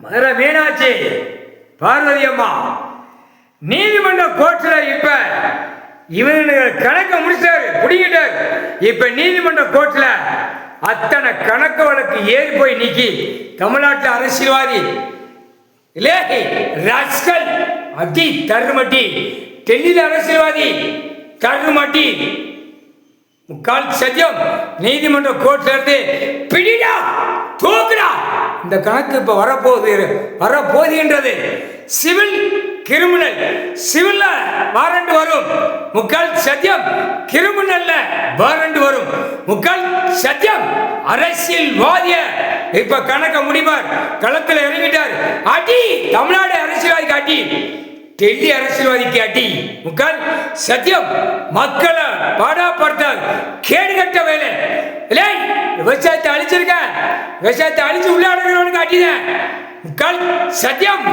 மதுரை மீனாட்சி பார்வதி அம்மா நீதிமன்ற கோர்ட்டில் இப்ப இவனுக்கு கணக்கை முடிச்சாரு பிடிக்கிட்டார். இப்ப நீதிமன்ற கோர்ட்டில் அத்தனை கணக்கு வழக்கு ஏறி போய் நிக்கி தமிழ்நாட்டு அரசியல்வாதி ராஸ்கல் அடி தருமட்டி டெல்லியில் அரசியல்வாதி தருமட்டி முக்கால் சத்தியம் நீதிமன்ற கோர்ட்ல இருந்து பிடிடா தூக்குடா இந்த கணக்கு இப்ப வரப்போகுதுன்றது. சிவில் கிரிமினல் சிவில்ல வாரண்ட் வரும், முக்கால் சத்தியம் கிரிமினல்ல வாரண்ட் வரும், முக்கால் சத்தியம் அரசியல்வாதிய இப்ப கணக்க முடிவார் களத்தில் இறங்கிட்டார். அடி தமிழ்நாடு அரசியல்வாதிக்கு அடி, டெல்லி அரசியல்வாதிக்கு அடி, முக்கால் சத்தியம் மக்களை பாடாப்படுத்தார். கேடு கட்ட வேலை இல்லை, விவசாயத்தை அழிச்சிருக்க, விவசாயத்தை அழிச்சு உள்ள அடங்குறவனுக்கு அடிதான் முக்கால் சத்தியம்.